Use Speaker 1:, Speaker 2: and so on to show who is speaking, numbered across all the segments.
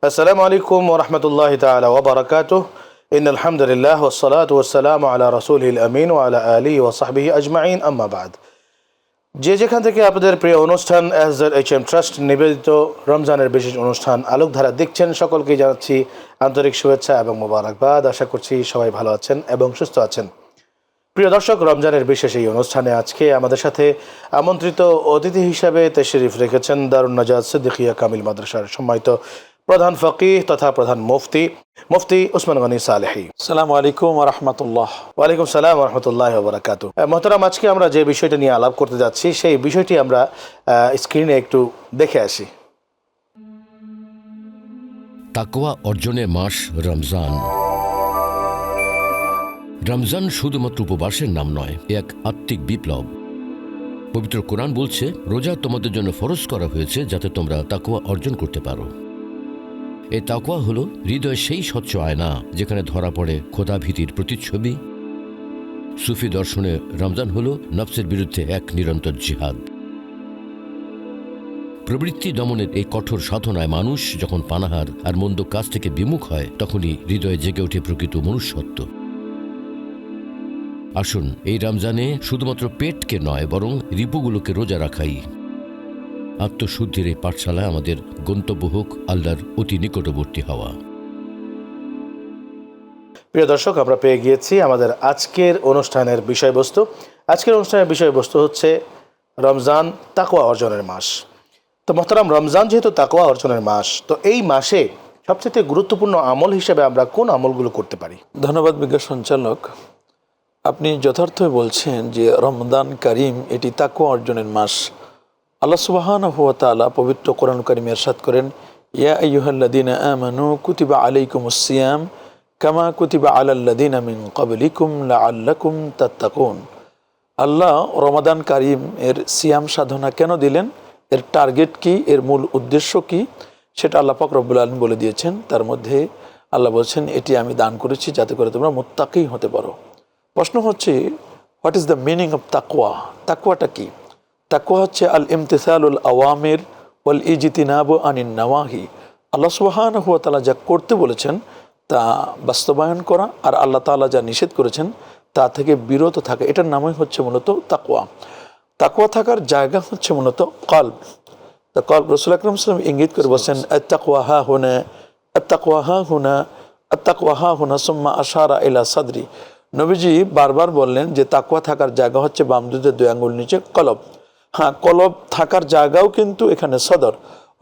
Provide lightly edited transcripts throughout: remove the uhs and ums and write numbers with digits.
Speaker 1: আসসালামু আলাইকুম ওয়া রাহমাতুল্লাহি তাআলা ওয়া বারাকাতুহু। ইন্নাল হামদুলিল্লাহ ওয়াস সালাতু ওয়াস সালামু আলা রাসূলিল আমিন ওয়া আলা আলিহি ওয়া সাহবিহি আজমাইন, আম্মা বাদ। যে যেখান থেকে আপনাদের প্রিয় অনুষ্ঠান SZHM ট্রাস্ট নিবেদিত রমজানের বিশেষ অনুষ্ঠান আলোকধারা দেখছেন, সকলকে জানাচ্ছি আন্তরিক শুভেচ্ছা এবং মোবারকবাদ। আশা করছি সবাই ভালো আছেন এবং সুস্থ আছেন। প্রিয় দর্শক, রমজানের বিশেষ এই অনুষ্ঠানে আজকে আমাদের সাথে আমন্ত্রিত অতিথি হিসাবে তাশরিফ রেখেছেন দারুন নাজাত সিদ্দিকিয়া কামিল মাদ্রাসার সম্মানিত প্রধান ফকিহ তথা প্রধান মুফতি ওসমান গনি সালেহী।
Speaker 2: আসসালামু আলাইকুম ওয়া রাহমাতুল্লাহ।
Speaker 1: ওয়ালাইকুম সালাম ওয়া রাহমাতুল্লাহি ওয়া বারাকাতুহু। মোহতারাম, আজকে আমরা যে বিষয়টা নিয়ে আলাপ করতে যাচ্ছি সেই বিষয়টি আমরা স্ক্রিনে একটু দেখে আসি।
Speaker 3: তাকওয়া অর্জনের মাস রমজান। রমজান শুধুমাত্র উপবাসের নাম নয়, এক আত্মিক বিপ্লব। পবিত্র কোরআন বলছে, রোজা তোমাদের জন্য ফরজ করা হয়েছে যাতে তোমরা তাকওয়া অর্জন করতে পারো। এই তাকওয়া হলো হৃদয় সেই স্বচ্ছ আয়না যেখানে ধরা পড়ে খোদা ভীতির প্রতিচ্ছবি। সুফি দর্শনে রমজান হলো নফসের বিরুদ্ধে এক নিরন্তর জিহাদ। প্রবৃত্তি দমনের এই কঠোর সাধনায় মানুষ যখন পানাহার আর মন্দ কাজ থেকে বিমুখ হয়, তখনই হৃদয়ে জেগে ওঠে প্রকৃত মনুষ্যত্ব। আসুন এই রমজানে শুধুমাত্র পেটকে নয়, বরং রিপুগুলোকে রোজা রাখাই। আত্মশুদ্ধির এই পাঠশালায় আমাদের গন্তব্য হোক আল্লাহর অতি নিকটবর্তী হওয়া।
Speaker 1: প্রিয় দর্শক, আমরা পেয়ে গিয়েছি আমাদের আজকের অনুষ্ঠানের বিষয়বস্তু। আজকের অনুষ্ঠানের বিষয়বস্তু হচ্ছে রমজান তাকওয়া অর্জনের মাস। তো মোহতারাম, রমজান যেহেতু তাকওয়া অর্জনের মাস, তো এই মাসে সবচেয়ে গুরুত্বপূর্ণ আমল হিসেবে আমরা কোন আমলগুলো করতে পারি?
Speaker 2: ধন্যবাদ বিজ্ঞ সঞ্চালক। আপনি যথার্থই বলছেন যে রমজান কারিম এটি তাকওয়া অর্জনের মাস। আল্লাহ সুবহানাহু ওয়া তাআলা পবিত্র কোরআন কারিমে ইরশাদ করেন, ইয়া আইয়ুহাল্লাযীনা আমানু কুতিবা আলাইকুমুস সিয়াম কামা কুতিবা আলাল্লাযীনা মিন ক্বাবলিকুম লাআল্লাকুম তাত্তাকুন। আল্লাহ রমাদান কারিম এর সিয়াম সাধনা কেন দিলেন, এর টার্গেট কি, এর মূল উদ্দেশ্য কি, সেটা আল্লাহ পাক রব্বুল আলামিন বলে দিয়েছেন। তার মধ্যে আল্লাহ বলছেন, এটি আমি দান করেছি যাতে করে তোমরা মুত্তাকি হতে পারো। প্রশ্ন হচ্ছে, what is the meaning of তাকওয়া? তাকওয়াটা কি? তাকওয়া হচ্ছে আল ইমতিসালুল আওয়ামির ওয়াল ইজতিনাবু আনিন নাওয়াহি। আল্লাহ সুবহানাহু ওয়া তাআলা যা করতে বলেছেন তা বাস্তবায়ন করা, আর আল্লাহ তাআলা যা নিষেধ করেছেন তা থেকে বিরত থাকা। এটার নামই হচ্ছে মূলত তাকওয়া। তাকওয়া থাকার জায়গা হচ্ছে মূলত কলব। তা কলব, রাসূল আকরাম সাল্লাল্লাহু আলাইহি ওয়াসাল্লাম ইঙ্গিত করে বলছেন, আত-তাকওয়া হা হুনা, আত-তাকওয়া হা হুনা, আত-তাকওয়া হা হুনা, সুম্মা আশারা ইলা সাদরি। নবীজি বারবার বললেন যে তাকওয়া থাকার জায়গা হচ্ছে বাম দুধের 2 আঙ্গুল নিচে কলব। হ্যাঁ, কলব থাকার জায়গাও কিন্তু এখানে সদর।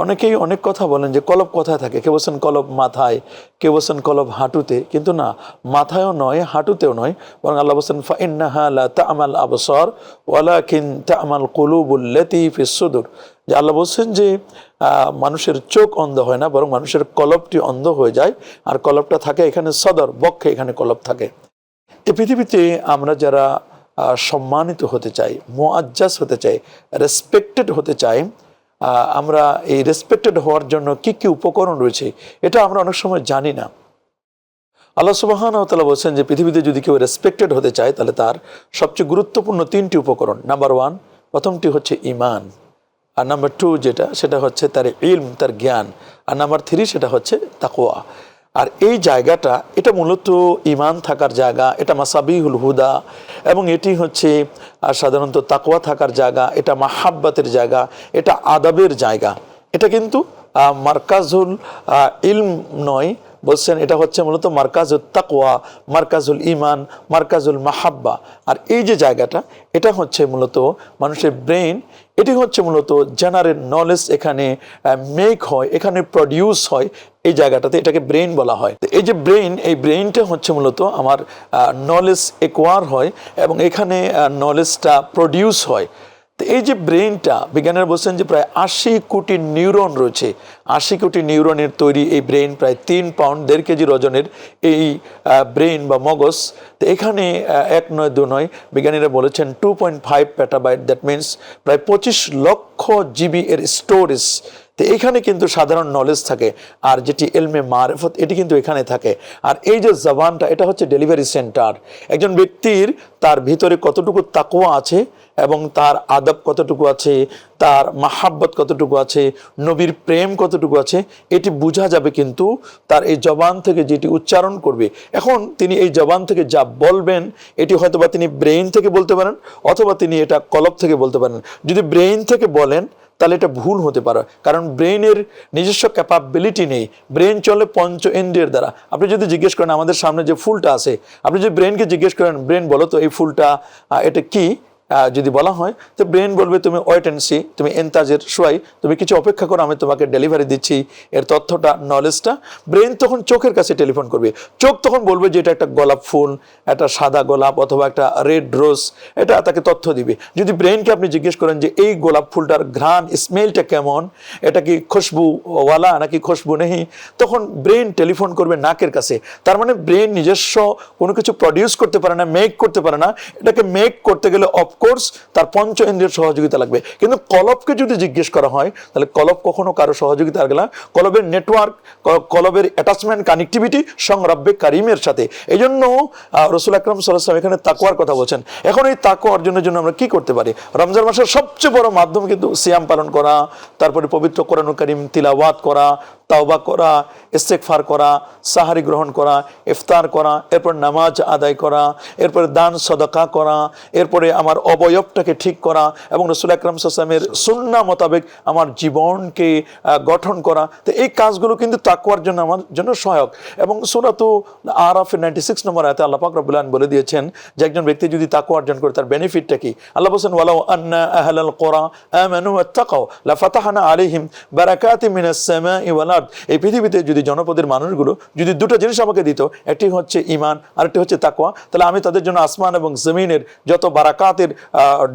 Speaker 2: অনেকেই অনেক কথা বলেন যে কলব কোথায় থাকে, কেউ বলছেন কলব মাথায়, কেউ বলছেন কলব হাঁটুতে, কিন্তু না, মাথায়ও নয়, হাঁটুতেও নয়, বরং আল্লাহ বলছেন ফাইন্নাহা লা তা'মাল আবসার ওয়ালাকিন তা'মাল কুলুবুল্লাতী ফিস সুদুর। যে আল্লাহ বলছেন যে মানুষের চোখ অন্ধ হয় না, বরং মানুষের কলবটি অন্ধ হয়ে যায়, আর কলবটা থাকে এখানে সদর, বক্ষে এখানে কলব থাকে। এই পৃথিবীতে আমরা যারা সম্মানিত হতে চাই, মুআজ্জাজ হতে চাই, রেসপেক্টেড হতে চাই, আমরা এই রেসপেক্টেড হওয়ার জন্য কি কি উপকরণ রয়েছে এটা আমরা অনেক সময় জানি না। আল্লাহ সুবহানাহু ওয়া তাআলা বলছেন যে পৃথিবীতে যদি কেউ রেসপেক্টেড হতে চায় তাহলে তার সবচেয়ে গুরুত্বপূর্ণ 3টি উপকরণ। নাম্বার 1, প্রথমটি হচ্ছে ঈমান, আর নাম্বার 2 সেটা হচ্ছে তার ইলম, তার জ্ঞান, আর নাম্বার 3 সেটা হচ্ছে তাকওয়া। আর এই জায়গাটা, এটা মূলত ঈমান থাকার জায়গা, এটা মাসাবিহুল হুদা, এবং এটি হচ্ছে সাধারণত তাকওয়া থাকার জায়গা, এটা মাহাব্বাতের জায়গা, এটা আদাবের জায়গা। এটা কিন্তু মারকাজুল ইলম নয়, বলছেন এটা হচ্ছে মূলত মারকাজুল তাকওয়া, মারকাজুল ঈমান, মারকাজুল মাহাব্বা। আর এই যে জায়গাটা, এটা হচ্ছে মূলত মানুষের ব্রেইন, এটি হচ্ছে মূলত জেনারেল নলেজ এখানে মেক হয়, এখানে প্রডিউস হয়। এই জায়গাটাতে এটাকে ব্রেইন বলা হয়। এই যে ব্রেইন, এই ব্রেইনটা হচ্ছে মূলত আমার নলেজ একোয়ার হয় এবং এখানে নলেজটা প্রডিউস হয়। তো এই যে ব্রেইনটা, বিজ্ঞানীরা বলছেন যে প্রায় 80 কোটি নিউরন রয়েছে। 80 কোটি নিউরনের তৈরি এই ব্রেইন, প্রায় 3 পাউন্ড 1.5 কেজি ওজনের এই ব্রেইন বা মগজ। তো এখানে 1 নয় 2 নয়, বিজ্ঞানীরা বলেছেন 2.5 পেটাবাইট, দ্যাট মিনস প্রায় 25 লক্ষ জিবি এর স্টোরেজ। তো এখানে কিন্তু সাধারণ নলেজ থাকে, আর যেটি ইলমে মারিফত এটি কিন্তু এখানে থাকে। আর এই যে জবানটা, এটা হচ্ছে ডেলিভারি সেন্টার। একজন ব্যক্তির তার ভিতরে কতটুকু তাকওয়া আছে এবং তার আদব কতটুকু আছে, তার মাহাব্বত কতটুকু আছে, নবীর প্রেম কতটুকু আছে, এটি বোঝা যাবে কিন্তু তার এই জবান থেকে যেটি উচ্চারণ করবে। এখন তিনি এই জবান থেকে যা বলবেন এটি হয়তোবা তিনি ব্রেইন থেকে বলতে পারেন, অথবা তিনি এটা কলব থেকে বলতে পারেন। যদি ব্রেইন থেকে বলেন তাহলে এটা ভুল হতে পারে, কারণ ব্রেইনের নিজস্ব ক্যাপাবিলিটি নেই। ব্রেইন চলে পঞ্চ ইন্দ্রিয়ের দ্বারা। আপনি যদি জিজ্ঞেস করেন আমাদের সামনে যে ফুলটা আছে, আপনি যদি ব্রেইনকে জিজ্ঞেস করেন, ব্রেইন বলো তো এই ফুলটা এটা কি, যদি বলা হয় তো ব্রেন বলবে তুমি ওয়েট অ্যান্ড সি, তুমি এন্তাজের শোয়াই, তুমি কিছু অপেক্ষা করো, আমি তোমাকে ডেলিভারি দিচ্ছি এর তথ্যটা, নলেজটা। ব্রেন তখন চোখের কাছে টেলিফোন করবে, চোখ তখন বলবে যে এটা একটা গোলাপ ফুল, একটা সাদা গোলাপ অথবা একটা রেড রোজ, এটা তাকে তথ্য দিবে। যদি ব্রেনকে আপনি জিজ্ঞেস করেন যে এই গোলাপ ফুলটার ঘ্রাণ স্মেলটা কেমন, এটা কি খুশবুওয়ালা নাকি খুশবু নেই, তখন ব্রেন টেলিফোন করবে নাকের কাছে। তার মানে ব্রেন নিজস্ব কোনো কিছু প্রডিউস করতে পারে না, মেক করতে পারে না। এটাকে মেক করতে গেলে কোর্স তার পঞ্চ ইন্দ্রিয়ের সহযোগিতা লাগবে। কিন্তু কলবকে যদি জিজ্ঞেস করা হয় তাহলে কলব কখনো কারো সহযোগিতা লাগবে না। কলবের নেটওয়ার্ক, কলবের অ্যাটাচমেন্ট, কানেক্টিভিটি সংরব্বে কারিমের সাথে। এই জন্য রাসূল আকরাম সাল্লাল্লাহু আলাইহি ওয়াসাল্লাম এখানে তাকওয়ার কথা বলছেন। এখন এই তাকওয়া অর্জনের জন্য আমরা কি করতে পারি? রমজান মাসের সবচেয়ে বড় মাধ্যম কিন্তু সিয়াম পালন করা, তারপরে পবিত্র কোরআনুল কারীম তিলাওয়াত করা, তাওবা করা, ইস্তেগফার করা, সাহারি গ্রহণ করা, ইফতার করা, এরপর নামাজ আদায় করা, এরপরে দান সদকা করা, এরপরে আমার অবয়বটাকে ঠিক করা এবং রাসূল আকরাম সাল্লাল্লাহু আলাইহি ওয়াসাল্লামের সুন্নাহ মোতাবেক আমার জীবনকে গঠন করা। তো এই কাজগুলো কিন্তু তাকওয়ার জন্য আমার জন্য সহায়ক। এবং সূরাতুল আরাফের 96 নম্বর আয়াতে আল্লাহ পাক রব্বুল আলামিন বলে দিয়েছেন যে একজন ব্যক্তি যদি তাকওয়া অর্জন করে তার বেনিফিটটা কি। আল্লাহ বলেন ওয়ালাউ আন্না আহলাল কুরা আমানু ওয়াত্তাকাউ লাফাতাহনা আলাইহিম বারাকাতিম মিনাস সামাই ওয়াল আরদ। এই পৃথিবীতে যদি জনপদের মানুষগুলো যদি দুটো জিনিস আমাকে দিত, একটি হচ্ছে ঈমান আর একটি হচ্ছে তাকওয়া, তাহলে আমি তাদের জন্য আসমান এবং জমিনের যত বারাকাতের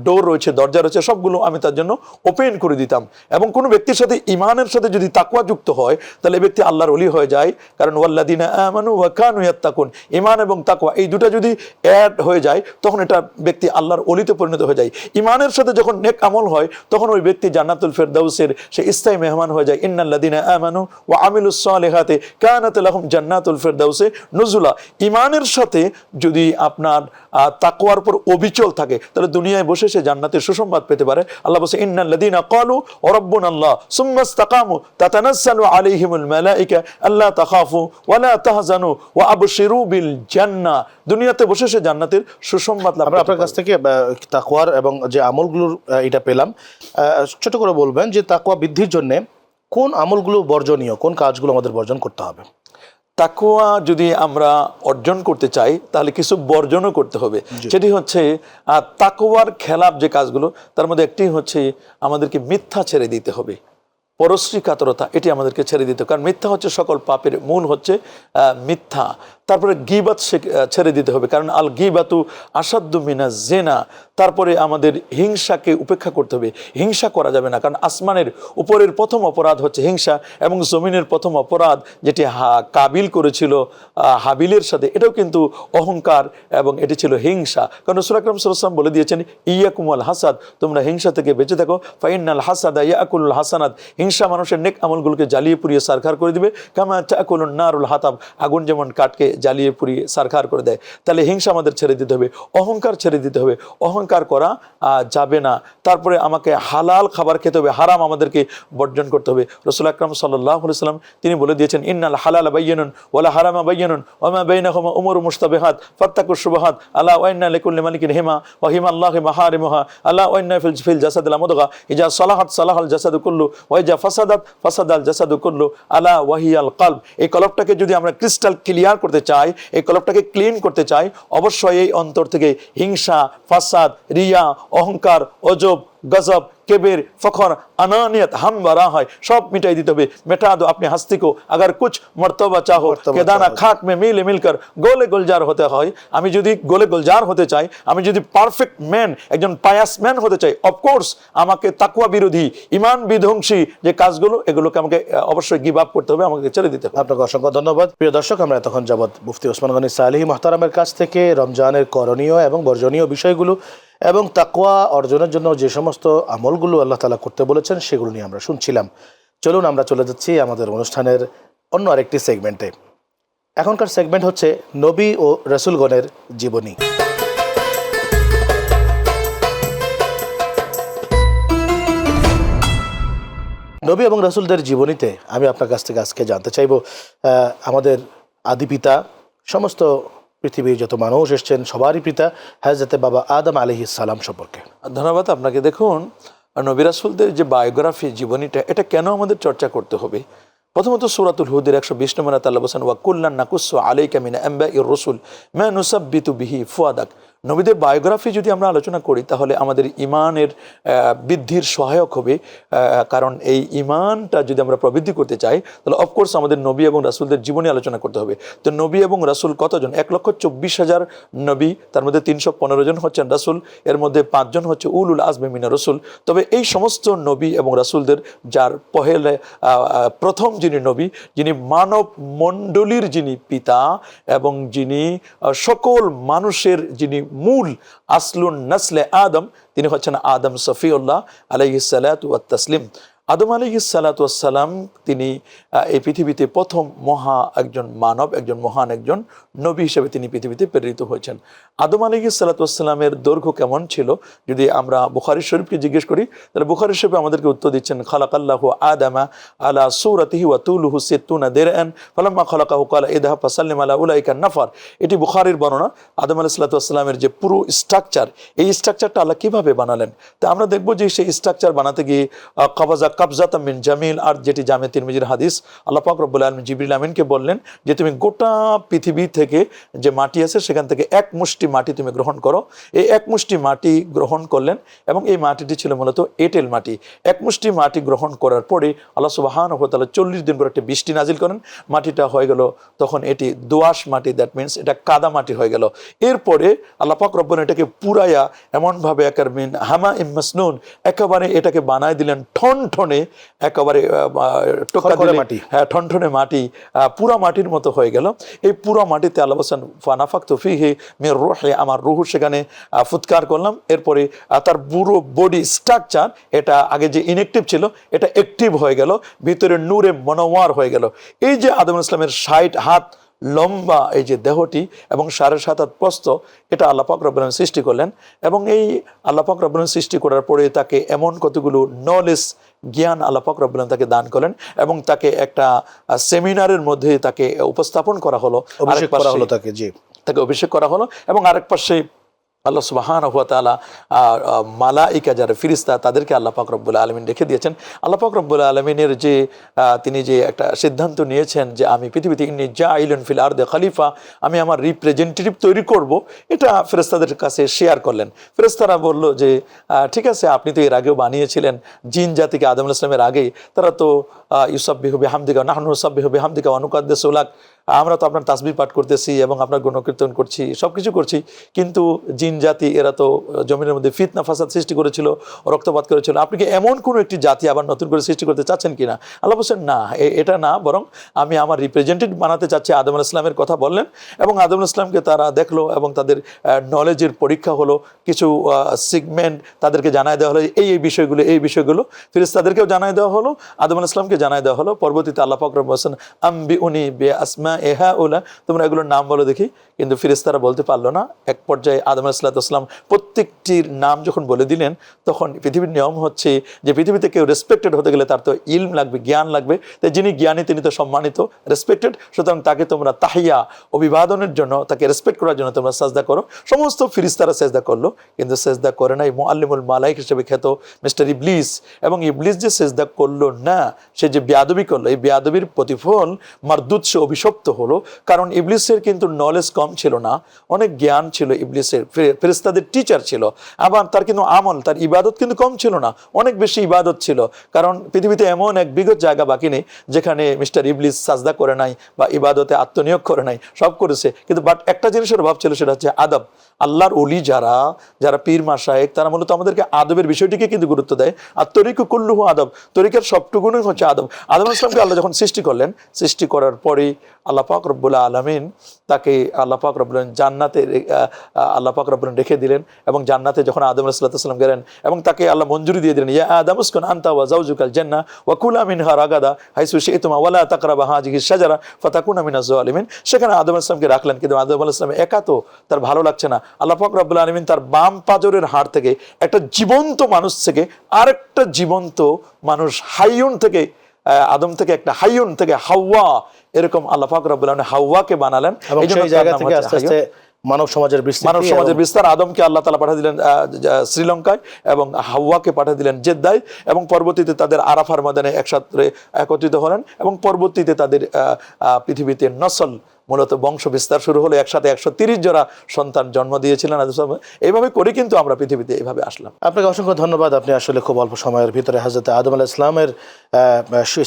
Speaker 2: ডোর রয়েছে, দরজা রয়েছে, সবগুলো আমি তার জন্য ওপেন করে দিতাম। এবং কোনো ব্যক্তির সাথে ঈমানের সাথে যদি তাকওয়া যুক্ত হয় তাহলে এই ব্যক্তি আল্লাহর ওলি হয়ে যায়। কারণ ওয়াল্লাযিনা আমানু ওয়া কানু ইয়াত্তাকুন, ঈমান এবং তাকওয়া এই দুটো যদি অ্যাড হয়ে যায় তখন এটা ব্যক্তি আল্লাহর ওলিতে পরিণত হয়ে যায়। ঈমানের সাথে যখন নেক আমল হয় তখন ওই ব্যক্তি জান্নাতুল ফেরদাউসের সে স্থায়ী মেহমান হয়ে যায়। ইন্নাল্লাযিনা আমানু ওয়া আমিলুস সালিহাতি কানাত লাহুম জান্নাতুল ফেরদাউসে নুজুলা। ঈমানের সাথে যদি আপনার তাকওয়ার উপর অবিচল থাকে তাহলে দুনিয়ায় বসে সে জান্নাতের সুসংবাদ পেতে পারে। আল্লাহ বলেন ইন্নাল্লাযিনা ক্বালু রাব্বুনাল্লাহ সুম্মা ইসতাকামু তাতানাজ্জালু আলাইহিমুল মালায়েকা আল্লা তাখাফু ওয়া লা তাহজানু ওয়া আবশিরু বিল জান্নাহ। দুনিয়াতে বসে সে জান্নাতের সুসংবাদ লাভ।
Speaker 1: আমরা আপনার কাছ থেকে তাকওয়ার এবং যে আমলগুলোর এটা পেলাম, ছোট করে বলবেন যে তাকওয়া বৃদ্ধির জন্য কোন আমলগুলো বর্জনীয়, কোন কাজগুলো আমাদের বর্জন করতে হবে?
Speaker 2: তাকওয়া যদি আমরা অর্জন করতে চাই তাহলে কিছু বর্জনও করতে হবে। সেটি হচ্ছে তাকওয়ার খেলাফ যে কাজগুলো, তার মধ্যে একটি হচ্ছে আমাদেরকে মিথ্যা ছেড়ে দিতে হবে, পরশ্রী কাতরতা এটি আমাদেরকে ছেড়ে দিতে হবে। কারণ মিথ্যা হচ্ছে সকল পাপের মূল, হচ্ছে মিথ্যা। তারপরে গীবাত ছেড়ে দিতে হবে, কারণ আল গীবাতু আসাদ্দু মিনাজ জিনা। তারপরে আমাদের হিংসাকে উপেক্ষা করতে হবে, হিংসা করা যাবে না। কারণ আসমানের উপরের প্রথম অপরাধ হচ্ছে হিংসা এবং জমিনের প্রথম অপরাধ যেটি কাবিল করেছিল হাবিলের সাথে, এটাও কিন্তু অহংকার এবং এটি ছিল হিংসা। কারণ রাসূল আকরাম সাল্লাল্লাহু আলাইহি ওয়াসাল্লাম বলে দিয়েছেন ইয়াকুমুল হাসাদ, তোমরা হিংসা থেকে বেঁচে থাকো। ফাইন্নাল হাসাদা ইয়াকুলুল হাসানাত, হিংসা মানুষের নেক আমলগুলোকে জ্বালিয়ে পুড়িয়ে সারখার করে দিবে। কামা তাকুলুন নারুল হাতাব, আগুন যেমন কাঠকে জ্বালিয়ে পুড়িয়ে সারখার করে দেয়। তাহলে হিংসা আমাদের ছেড়ে দিতে হবে, অহংকার ছেড়ে দিতে হবে, অহংকার করা যাবে না। তারপরে আমাকে হালাল খাবার খেতে হবে, হারাম আমাদেরকে বর্জন করতে হবে। রাসূল আকরাম সাল্লাল্লাহু আলাইহি ওয়াসাল্লাম তিনি বলে দিয়েছেন ইন্নাল হালালা বাইয়িনুন ওয়াল হারামা বাইয়িনুন ওয়া মা বাইনাহুমা উমুরু মুশতাবিহাত ফাত্তাকুশ শুবহাত আলা ওয়া ইন্না লিকুল্লি মালিকিন হিমা ওয়া হিমাল্লাহি মাহারিমুহা আলা ওয়া ইন্না ফিল জাসাদিল মুদগা ইজা সালাহাত সালাহাল জাসাদু কুল্লু ওয়া ইজা ফাসাদাত ফাসাদাল জাসাদু কুল্লু আলা ওয়া হিয়াল কলব। এই কলবটাকে যদি আমরা ক্রিস্টাল ক্লিয়ার করতে চাই, এই কলবটাকে ক্লিন করতে চাই, অবশ্যই এই অন্তর থেকে হিংসা, ফাসাদ, রিয়া, অহংকার, অজব, গজব, কেবের, ফখর, अनानियत हम बरा है सब मिटाई दी तबे मिटा दो अपनी हस्ती को अगर कुछ मर्तबा चाहो के दाना खाक में मिले मिलकर गोले गुलजार होते হয়। আমি যদি গোলে গুলজার হতে চাই, আমি যদি পারফেক্ট ম্যান, একজন পায়াস ম্যান হতে চাই, অফকোর্স আমাকে তাকওয়া বিরোধী, ঈমান বিধ্বংসী যে কাজগুলো এগুলোকে আমাকে অবশ্যই গিভ আপ করতে হবে, আমাকে ছেড়ে দিতে হবে।
Speaker 1: আপনাকে অসংখ্য ধন্যবাদ। প্রিয় দর্শক, আমরা এতক্ষণ যাবত মুফতি ওসমান গনি সালেহী মুহতারামের কাছ থেকে রমজানের করণীয় এবং বর্জনীয় বিষয়গুলো এবং তাকওয়া অর্জনের জন্য যে সমস্ত আমলগুলো আল্লাহ তাআলা করতে বলেছেন সেগুলো নিয়ে আমরা শুনছিলাম। চলুন আমরা চলে যাচ্ছি আমাদের অনুষ্ঠানের অন্য আরেকটি সেগমেন্টে। এখনকার সেগমেন্ট হচ্ছে নবী ও রাসূলগণের জীবনী। নবী এবং রাসূলদের জীবনীতে আমি আপনার কাছ থেকে আজকে জানতে চাইব আমাদের আদি পিতা, সমস্ত পৃথিবীর যত মানুষ এসছেন সবারই পিতা হযরত বাবা আদম আলাইহিস সালাম সম্পর্কে।
Speaker 2: ধন্যবাদ আপনাকে। দেখুন, নবী রাসূলদের যে বায়োগ্রাফি, জীবনীটা, এটা কেন আমাদের চর্চা করতে হবে? প্রথমত সূরাতুল হুদের 120 নম্বর আয়াতে আল্লাহ বলেন, ওয়া কুল্লান নাকুসসু আলাইকা মিন আনবাইর রাসূল মা নুসাব্বিতু বিহি ফুয়াদাক। নবীদের বায়োগ্রাফি যদি আমরা আলোচনা করি তাহলে আমাদের ইমানের বৃদ্ধির সহায়ক হবে। কারণ এই ইমানটা যদি আমরা প্রবৃদ্ধি করতে চাই তাহলে অফকোর্স আমাদের নবী এবং রাসূলদের জীবনী আলোচনা করতে হবে। তো নবী এবং রাসূল কতজন? 1,24,000 নবী, তার মধ্যে 315 জন হচ্ছেন রাসূল, এর মধ্যে 5 জন হচ্ছে উলুল আজমি মিনার রাসূল। তবে এই সমস্ত নবী এবং রাসূলদের যার প্রথম যিনি নবী, যিনি মানব মণ্ডলীর যিনি পিতা এবং যিনি সকল মানুষের যিনি মূল আসলুন নাসলে আদম, তিনি হচ্ছেন আদম সফিউল্লাহ আলাইহিস সালাতু ওয়াত তাসলিম। আদম আলাইহিস সালাতু ওয়াস সালাম তিনি এই পৃথিবীতে প্রথম একজন মানব, একজন মহান একজন নবী হিসেবে তিনি পৃথিবীতে প্রেরিত হয়েছেন। আদম আলাইহিস সালাতু ওয়াস সালামের দৈর্ঘ্য কেমন ছিল যদি আমরা বুখারী শরীফকে জিজ্ঞেস করি তাহলে বুখারী শরীফে আমাদেরকে উত্তর দিচ্ছেন, খালাকাল্লাহু আদামা আলা সূরাতিহি ওয়া তুলুহু 60 দিরআন ফালাম্মা খালাকাহু ক্বালা ইযহাব ফাসাল্লিম আলা উলাইকা নাফার। এটি বুখারীর বর্ণনা। আদম আলাইহিস সালাতু ওয়াস সালামের যে পুরো স্ট্রাকচার, এই স্ট্রাকচারটা আল্লাহ কিভাবে বানালেন, তা আমরা দেখব যে সেই স্ট্রাকচার বানাতে গিয়ে কাবজাতাম মিন জামিল, আর যেটি জামে তিরমিজির হাদিস, আল্লাহ পাক রব্বুল আলামিন জিবরিল আমিনকে বললেন যে তুমি গোটা পৃথিবী থেকে যে মাটি আছে সেখান থেকে এক মুষ্টি মাটি তুমি গ্রহণ করো। এই এক মুষ্টি মাটি গ্রহণ করলেন এবং এই মাটিটি ছিল মূলত এঁটেল মাটি। এক মুষ্টি মাটি গ্রহণ করার পরে আল্লাহ সুবহানাহু ওয়া তাআলা 40 দিন পর একটা বৃষ্টি নাজিল করেন, মাটিটা হয়ে গেল তখন এটি দোআঁশ মাটি, দ্যাট মিনস এটা কাদা মাটি হয়ে গেল। এরপরে আল্লাহ পাক রব্বুল এটাকে পুরাইয়া এমনভাবে মিন হামা ইম মাসনুন, একেবারে এটাকে বানায় দিলেন ঠনঠনে, একেবারে টোকা দিলে মাটি, হ্যাঁ ঠনঠনে মাটি, পুরা মাটির মতো হয়ে গেল। এই পুরা মাটিতে আল্লাহ বলেন ফানাফাকতু ফীহি মির রূহি, আমার রূহ সেখানে ফুৎকার করলাম। এরপরে তার পুরো বডি স্ট্রাকচার, এটা আগে যে ইনঅ্যাক্টিভ ছিল এটা অ্যাক্টিভ হয়ে গেল, ভিতরে নূরে মনোয়ার হয়ে গেল। এই যে আদম আলাইহিস সালামের 60 হাত লম্বা এই যে দেহটি এবং 7.5 হাত প্রস্থ, এটা আল্লাহ পাক রব্বুল আলামিন সৃষ্টি করলেন। এবং এই আল্লাহ পাক রব্বুল আলামিন সৃষ্টি করার পরে তাকে এমন কতগুলো নলেজ, জ্ঞান আল্লাহ পাক রব্বুল আলামিন তাকে দান করলেন এবং তাকে একটা সেমিনারের মধ্যে তাকে উপস্থাপন করা হলো, তাকে অভিষেক করা হলো। এবং আরেক পাশে আল্লাহ সুবহানাহু ওয়া তাআলা মালাইকা যারা ফেরেশতা তাদেরকে আল্লাহ পাক রব্বুল আলামিন রেখে দিয়েছেন। আল্লাহ পাক রব্বুল আলামিনের যে তিনি যে একটা সিদ্ধান্ত নিয়েছেন যে আমি পৃথিবীতে ইন্নী জাইলুন ফিল আরদি খলিফা, আমি আমার রিপ্রেজেন্টেটিভ তৈরি করব, এটা ফেরেশতাদের কাছে শেয়ার করলেন। ফেরেশতারা বলল যে ঠিক আছে, আপনি তো এর আগেও বানিয়েছিলেন জিন জাতিকে, আদম আলাইহিস সালামের আগেই, তারা তো ইউসাব্বিহু বিহামদিকা নাহনু নুসাব্বিহু বিহামদিকা ওয়া নুকাদ্দিসু লাক, আমরা তো আপনার তাসবিহ পাঠ করতেছি এবং আপনার গুণকীর্তন করছি, সব কিছু করছি, কিন্তু জিন জাতি এরা তো জমিনের মধ্যে ফিতনা ফাসাদ সৃষ্টি করেছিল, রক্তপাত করেছিল, আপনি কি এমন কোনো একটি জাতি আবার নতুন করে সৃষ্টি করতে চাচ্ছেন কিনা? আল্লাহ বলছেন না, এটা না, বরং আমি আমার রিপ্রেজেন্টেটিভ বানাতে চাচ্ছি। আদম আলাইহিস সালামের কথা বললেন এবং আদম আলাইহিস সালামকে তারা দেখলো এবং তাদের নলেজের পরীক্ষা হলো, কিছু সেগমেন্ট তাদেরকে জানায় দেওয়া হলো, এই বিষয়গুলো ফেরেশতাদেরকেও জানায় দেওয়া হলো, আদম আলাইহিস সালামকে জানায় দেওয়া হলো। পরবর্তীতে আল্লাহ পাক রব্বুল বলেন আম্বিউনি বিআসমা হাউলা, তোমরা এগুলোর নাম বলো দেখি। কিন্তু ফেরেশতারা বলতে পারলো না। এক পর্যায়ে আদম আলাইহিস সালাম প্রত্যেকটির নাম যখন বলে দিলেন, তখন পৃথিবীর নিয়ম হচ্ছে যে পৃথিবীতে কেউ রেসপেক্টেড হতে গেলে তার তো ইলম লাগবে, জ্ঞান লাগবে। তাই যিনি জ্ঞানী তিনি তো সম্মানিত, রেসপেক্টেড, সুতরাং তাকে তোমরা তাহিয়া অভিবাদনের জন্য, তাকে রেসপেক্ট করার জন্য তোমরা সাজদা করো। সমস্ত ফেরেশতারা সাজদা করলো, কিন্তু সাজদা করে নাই মুআল্লিমুল মালায়েক হিসেবে খ্যাত মিস্টার ইবলিস। এবং ইবলিস যে সাজদা করলো না, সে যে বেয়াদবি করলো, এই বেয়াদবির প্রতিফল মারদুদ, সে অভিশপ্ত হলো। কারণ ইবলিসের কিন্তু নলেজ কম ছিল না, অনেক জ্ঞান ছিল ইবলিসের, ফেরেশতাদের টিচার ছিল। আবার তার কিন্তু আমল, তার ইবাদত কিন্তু কম ছিল না, অনেক বেশি ইবাদত ছিল। কারণ পৃথিবীতে এমন এক বিগত জায়গা বাকি নেই যেখানে মিস্টার ইবলিস সাজদা করে নাই বা ইবাদতে আত্মনিয়োগ করে নাই, সব করেছে। কিন্তু বাট একটা জিনিসের অভাব ছিল, সেটা হচ্ছে আদব। আল্লাহর ওলি যারা পীর মাশায়েখ, তারা মূলত আমাদেরকে আদবের বিষয়টিকে কিন্তু গুরুত্ব দেয়। আর তরিকু কুল্লুহু আদব, তরিকার সবটুকুনই হচ্ছে আদব। আদম আলাইহিস সালামকে আল্লাহ যখন সৃষ্টি করলেন, সৃষ্টি করার পরে আল্লাহ পাক রব্বুল আলামিন তাকে আল্লাহ পাক রব্বুল আলামিন জান্নাতে আল্লাহ পাক রব্বুল আলামিন রেখে দিলেন, এবং জান্নাতে যখন আদম আলাইহিস সালাম গেলেন এবং তাকে আল্লাহ মঞ্জুরি দিয়ে দিলেন, ইয়া আদম উসকুন আনতা ওয়া যাওজুকাল জান্নাহ ওয়া কুলা মিনহা রাগাদা হাইসু শি'তুমা ওয়া লা তাকরাবা হাযিহিশ শাজারা ফাতাকুনা মিনাজ জালিমিন। সেখানে আদম আলাইহিস সালামকে রাখলেন, কিন্তু আদম আলাইহিস সালাম একা তো তার ভালো লাগছে না। আল্লাহ পাক রব্বুল আলামিন তার বাম পাজরের হাড় থেকে একটা জীবন্ত মানুষ থেকে আরেকটা জীবন্ত মানুষ, হাইয়ুন থেকে, আদম থেকে একটা হাইয়ুন থেকে হাওয়া, এরকম আল্লাহ পাক রব্বুল আলামিন হাওয়াকে বানালেন।
Speaker 1: এবং সেই জায়গা থেকে আস্তে আস্তে মানব সমাজের
Speaker 2: বিস্তার। আদমকে আল্লাহ তাআলা পাঠিয়ে দিলেন শ্রীলঙ্কায়, এবং হাওয়াকে পাঠিয়ে দিলেন জেদ্দায়, এবং পরবর্তীতে তাদের আরাফার ময়দানে একসাথে একত্রিত হলেন, এবং পরবর্তীতে তাদের পৃথিবীতে নসল, মূলত বংশ বিস্তার শুরু হলো। একসাথে 130 জোড়া সন্তান জন্ম দিয়েছিলেন। এইভাবে করে কিন্তু আমরা পৃথিবীতে এইভাবে আসলাম।
Speaker 1: আপনাকে অসংখ্য ধন্যবাদ। আপনি আসলে খুব অল্প সময়ের ভিতরে হযরত আদম আলাইহিস সালামের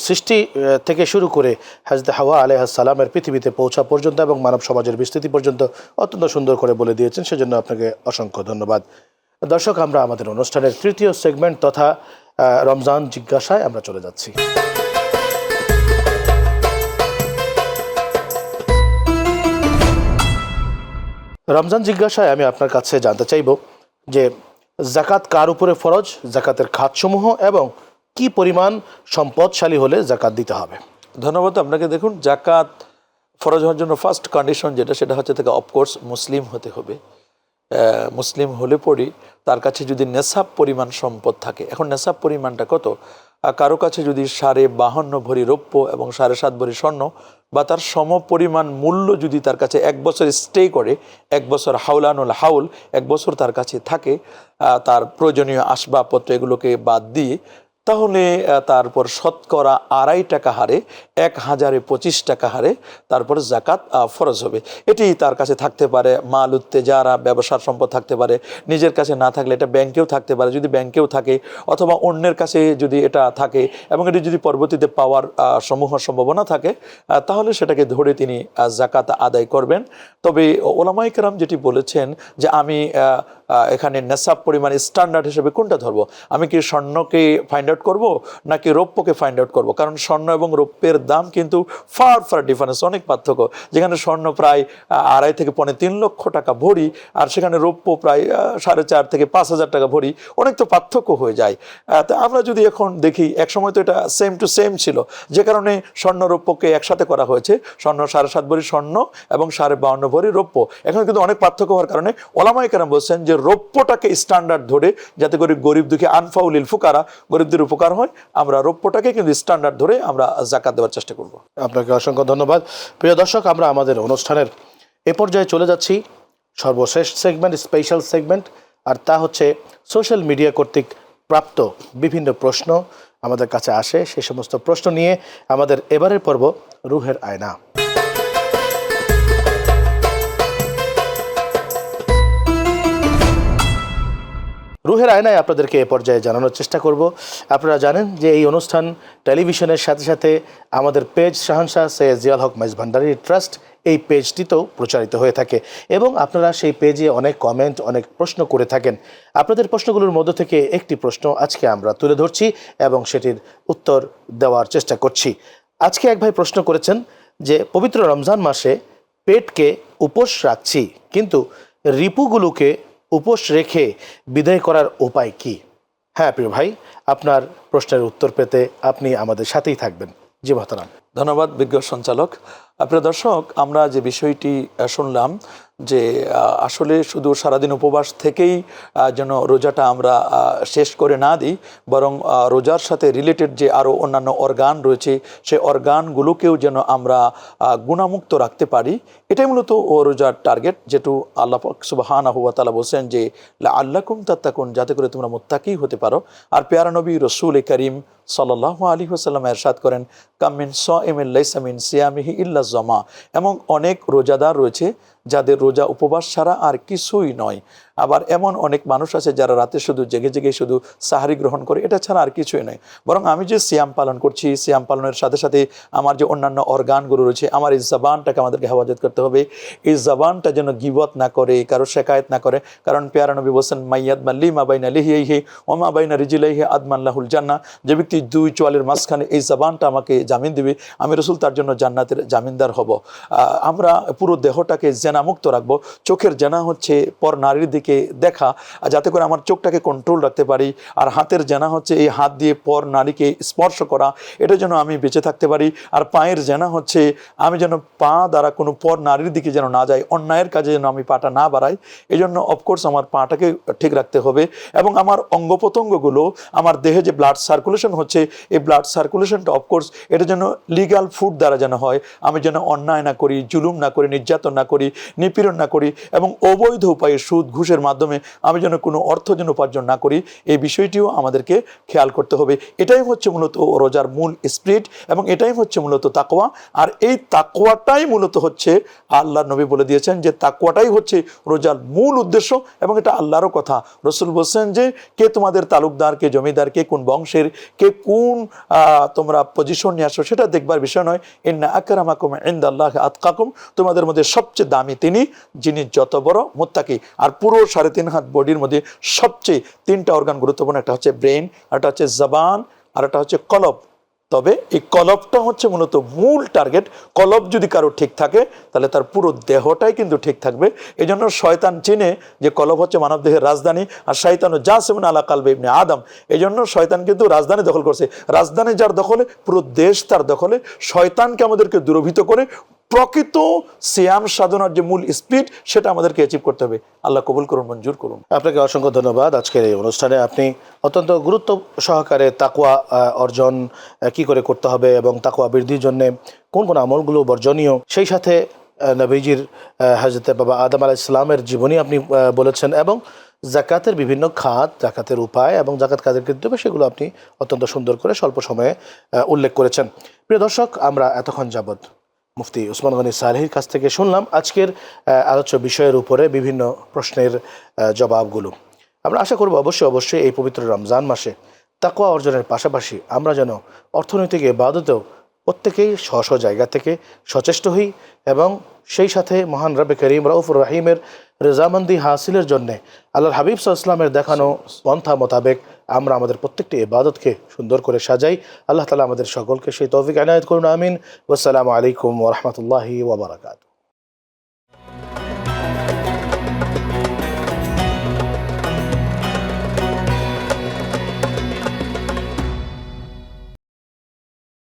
Speaker 1: সৃষ্টি থেকে শুরু করে হযরত হাওয়া আলাইহিস সালামের পৃথিবীতে পৌঁছা পর্যন্ত এবং মানব সমাজের বিস্তৃতি পর্যন্ত অত্যন্ত সুন্দর করে বলে দিয়েছেন, সেজন্য আপনাকে অসংখ্য ধন্যবাদ। দর্শক, আমরা আমাদের অনুষ্ঠানের তৃতীয় সেগমেন্ট তথা রমজান জিজ্ঞাসায় আমরা চলে যাচ্ছি। রমজান জিজ্ঞাসায় আমি আপনার কাছে জানতে চাইব যে যাকাত কার উপরে ফরজ, যাকাতের খাতসমূহ, এবং কি পরিমাণ সম্পদশালী হলে যাকাত দিতে হবে।
Speaker 2: ধন্যবাদ আপনাকে। দেখুন, যাকাত ফরজ হওয়ার জন্য ফার্স্ট কন্ডিশন সেটা হচ্ছে থেকে অফকোর্স মুসলিম হতে হবে। মুসলিম হলে পরই তার কাছে যদি নেশাব পরিমাণ সম্পদ থাকে। এখন নেশাব পরিমাণটা কত? কারো কাছে যদি 52.5 ভরি রৌপ্য এবং 7.5 ভরি স্বর্ণ বা তার সম পরিমাণ মূল্য যদি তার কাছে 1 বছর স্টে করে, 1 বছর হাউলানুল হাউল, 1 বছর তার কাছে থাকে, তার প্রয়োজনীয় আসবাবপত্র এগুলোকে বাদ দিয়ে, তাহলে তারপর শতকরা 2.5 টাকা হারে 1025 টাকা হারে তারপর যাকাত ফরজ হবে। এটি তার কাছে থাকতে পারে, মাল উত্তেজারা ব্যবসার সম্পদ থাকতে পারে, নিজের কাছে না থাকলে এটা ব্যাংকেও থাকতে পারে, যদি ব্যাংকেও থাকে, অথবা অন্যের কাছে যদি এটা থাকে এবং এটি যদি পরবর্তীতে পাওয়ার সমূহ সম্ভাবনা থাকে, তাহলে সেটাকে ধরে তিনি যাকাত আদায় করবেন। তবে ওলামায়ে কেরাম যেটি বলেছেন যে আমি এখানে নেশাব পরিমাণ স্ট্যান্ডার্ড হিসেবে কোনটা ধরবো, আমি কি স্বর্ণকে ফাইন্ড আউট করবো নাকি রৌপ্যকে ফাইন্ড আউট করবো? কারণ স্বর্ণ এবং রৌপ্যের দাম কিন্তু ফার ডিফারেন্স, অনেক পার্থক্য। যেখানে স্বর্ণ প্রায় 2.5 থেকে 3 লক্ষ টাকা ভরি, আর সেখানে রৌপ্য প্রায় 4.5 থেকে 5,000 টাকা ভরি, অনেক তো পার্থক্য হয়ে যায়। তা আমরা যদি এখন দেখি, একসময় তো এটা সেম টু সেম ছিল, যে কারণে স্বর্ণ রৌপ্যকে একসাথে করা হয়েছে। স্বর্ণ 7.5 ভরি স্বর্ণ এবং 52.5 ভরি রৌপ্য। এখন কিন্তু অনেক পার্থক্য হওয়ার কারণে ওলামায়ে কেরাম বলছেন যে রৌপ্যটাকে স্ট্যান্ডার্ড ধরে, যাতে করে গরিব দুঃখী আনফাউলিল ফুকারা, গরিবদের উপকার হয়, আমরা রৌপ্যটাকে কিন্তু স্ট্যান্ডার্ড ধরে আমরা যাকাত দেওয়ার চেষ্টা করব।
Speaker 1: আপনাকে অসংখ্য ধন্যবাদ। প্রিয় দর্শক, আমরা আমাদের অনুষ্ঠানের এ পর্যায়ে চলে যাচ্ছি সর্বশেষ সেগমেন্ট, স্পেশাল সেগমেন্ট, আর তা হচ্ছে সোশ্যাল মিডিয়া কর্তৃক প্রাপ্ত বিভিন্ন প্রশ্ন আমাদের কাছে আসে। সেই সমস্ত প্রশ্ন নিয়ে আমাদের এবারের পর্ব রুহের আয়না। রুহের আয়নায় আপনাদেরকে এ পর্যায়ে জানানোর চেষ্টা করব। আপনারা জানেন যে এই অনুষ্ঠান টেলিভিশনের সাথে সাথে আমাদের পেজ শাহানশাহ সৈয়দ জিয়াউল হক মাইজ ভান্ডারী ট্রাস্ট, এই পেজটিতেও প্রচারিত হয়ে থাকে, এবং আপনারা সেই পেজে অনেক কমেন্ট, অনেক প্রশ্ন করে থাকেন। আপনাদের প্রশ্নগুলোর মধ্য থেকে একটি প্রশ্ন আজকে আমরা তুলে ধরছি এবং সেটির উত্তর দেওয়ার চেষ্টা করছি। আজকে এক ভাই প্রশ্ন করেছেন যে পবিত্র রমজান মাসে পেটকে উপোস রাখছি, কিন্তু রিপুগুলোকে উপোস রেখে বিদায় করার উপায় কি? হ্যাঁ প্রিয় ভাই, আপনার প্রশ্নের উত্তর পেতে আপনি আমাদের সাথেই থাকবেন। জি মহতারাম।
Speaker 2: ধন্যবাদ বিজ্ঞ সঞ্চালক। প্রিয় দর্শক, আমরা যে বিষয়টি শুনলাম যে আসলে শুধু সারাদিন উপবাস থেকেই যেন রোজাটা আমরা শেষ করে না দিই, বরং রোজার সাথে রিলেটেড যে আরও অন্যান্য অর্গান রয়েছে, সেই অর্গানগুলোকেও যেন আমরা গুণামুক্ত রাখতে পারি, এটাই মূলত রোজার টার্গেট। যেটু আল্লাহ পাক সুবহানাহু ওয়া তাআলা বলছেন যে লাআল্লাকুম তাত্তাকুন, যাতে করে তোমরা মুত্তাকি হতে পারো। আর পেয়ারা নবী রসুল করিম সাল্লাল্লাহু আলাইহি ওয়াসাল্লাম ইরশাদ করেন, কাম মিন সাইমিন লাইসা মিন সিয়ামিহি ইল্লা জামা, এমন অনেক রোজাদার রয়েছে যাদের রোজা উপবাস ছাড়া আর কিছুই নয়। আবার এমন অনেক মানুষ আছে যারা রাতে শুধু জেগে জেগে শুধু সাহারি গ্রহণ করে, এটা ছাড়া আর কিছুই নয়। বরং আমি যে সিয়াম পালন করছি, সিয়াম পালনের সাথে সাথে আমার যে অন্যান্য অর্গানগুলো রয়েছে, আমার এই জবানটাকে আমাদেরকে হেফাজত করতে হবে। এই জবানটা যেন গিবত না করে, কারো শেকায়ত না করে। কারণ পেয়ারা নবী বলছেন, মাইয়াদ মাল্লি মা বাইনা লিহিয়াইহি ওয়া মা বাইনা রিজলাইহি আদমান লাহুল জান্নাহ। যে ব্যক্তি দুই চোয়ালের মাঝখানে এই জবানটা আমাকে জামিন দিবে, আমি রাসূল তার জন্য জান্নাতের জামিনদার হব। আমরা পুরো দেহটাকে জেনামুক্ত রাখবো। চোখের জেনা হচ্ছে পর নারীর দিকে দেখা, যাতে করে আমার চোখটাকে কন্ট্রোল রাখতে পারি। আর হাতের জেনা হচ্ছে এই হাত দিয়ে পর নারীকে স্পর্শ করা, এটা যেন আমি বেঁচে থাকতে পারি। আর পায়ের জেনা হচ্ছে আমি যেন পা দ্বারা কোনো পর নারীর দিকে যেন না যাই, অন্যায়ের কাজে যেন আমি পাটা না বাড়াই। এই জন্য অফকোর্স আমার পাটাকে ঠিক রাখতে হবে। এবং আমার অঙ্গ প্রত্যঙ্গগুলো, আমার দেহে যে ব্লাড সার্কুলেশন হচ্ছে, এই ব্লাড সার্কুলেশনটা অফকোর্স এটা যেন লিগাল ফুড দ্বারা যেন হয়। আমি যেন অন্যায় না করি, জুলুম না করি, নির্যাতন না করি, নিপীড়ন না করি, এবং অবৈধ উপায়ে সুদ ঘুষের মাধ্যমে আমি যেন কোনো অর্থ যেন উপার্জন না করি। এই বিষয়টিও আমাদেরকে খেয়াল করতে হবে। এটাই হচ্ছে মূলত রোজার মূল স্পিরিট, এবং এটাই হচ্ছে মূলত তাকওয়া। আর এই তাকওয়াটাই মূলত হচ্ছে, আল্লাহ নবী বলে দিয়েছেন যে তাকওয়াটাই হচ্ছে রোজার মূল উদ্দেশ্য, এবং এটা আল্লাহরও কথা। রাসূল বলছেন যে কে তোমাদের তালুকদার, কে জমিদার, কে কোন বংশের, কে কোন তোমরা পজিশন নিয়ে আসো, সেটা দেখবার বিষয় নয়। ইন্না আকরামাকুম ইনদাল্লাহি আতকাকুম, তোমাদের মধ্যে সবচেয়ে দামি তিনি যিনি যত বড় মুত্তাকি। আর পুরো 3.5 হাত বডির মধ্যে সবচেয়ে 3টা অর্গান গুরুত্বপূর্ণ, একটা হচ্ছে ব্রেন, একটা হচ্ছে জবান, আর একটা হচ্ছে কলব। তবে এই কলবটা হচ্ছে মূলত মূল টার্গেট। কলব যদি কারো ঠিক থাকে তাহলে তার পুরো দেহটাই কিন্তু ঠিক থাকবে। এই জন্য শয়তান চিনে যে কলব হচ্ছে মানব দেহের রাজধানী, আর শয়তানও জাসিমুন আলা কালবি ইবনে আদম। এই জন্য শয়তান কিন্তু রাজধানী দখল করছে। রাজধানী যার দখলে, পুরো দেশ তার দখলে। শয়তানকে আমাদেরকে দূরভীত করে প্রকৃত সিয়াম সাধনার যে মূল স্পিড, সেটা আমাদেরকে অ্যাচিভ করতে হবে। আল্লাহ কবুল করুন, মঞ্জুর করুন।
Speaker 1: আপনাকে অসংখ্য ধন্যবাদ। আজকের এই অনুষ্ঠানে আপনি অত্যন্ত গুরুত্ব সহকারে তাকওয়া অর্জন কি করে করতে হবে এবং তাকওয়া বৃদ্ধির জন্য কোন কোন আমলগুলো বর্জনীয়, সেই সাথে নবীজির হযরত বাবা আদম আলাইহিস সালামের জীবনী আপনি বলেছেন, এবং জাকাতের বিভিন্ন খাত, জাকাতের উপায় এবং জাকাত কাদের করতে হবে সেগুলো আপনি অত্যন্ত সুন্দর করে স্বল্প সময়ে উল্লেখ করেছেন। প্রিয় দর্শক, আমরা এতক্ষণ যাবত মুফতি ওসমান গনি সালেহীর কাছ থেকে শুনলাম আজকের আলোচ্য বিষয়ের উপরে বিভিন্ন প্রশ্নের জবাবগুলো। আমরা আশা করব অবশ্যই এই পবিত্র রমজান মাসে তাকওয়া অর্জনের পাশাপাশি আমরা যেন অর্থনৈতিক ইবাদতেও প্রত্যেকেই স্ব জায়গা থেকে সচেষ্ট হই, এবং সেই সাথে মহান রব্বে করিম রাউফুর রহিমের রেজামন্দি হাসিলের জন্যে আল্লাহর হাবিব সাল্লাল্লাহু আলাইহি ওয়াসাল্লামের দেখানো পন্থা মোতাবেক আমরা আমাদের প্রত্যেকটি ইবাদতকে সুন্দর করে সাজাই। আল্লাহ তাআলা আমাদের সকলকে সেই তৌফিক এনায়েত করুন, আমিন। ওয়াসসালামু আলাইকুম ওয়া রাহমাতুল্লাহি ওয়া বারাকাতুহু।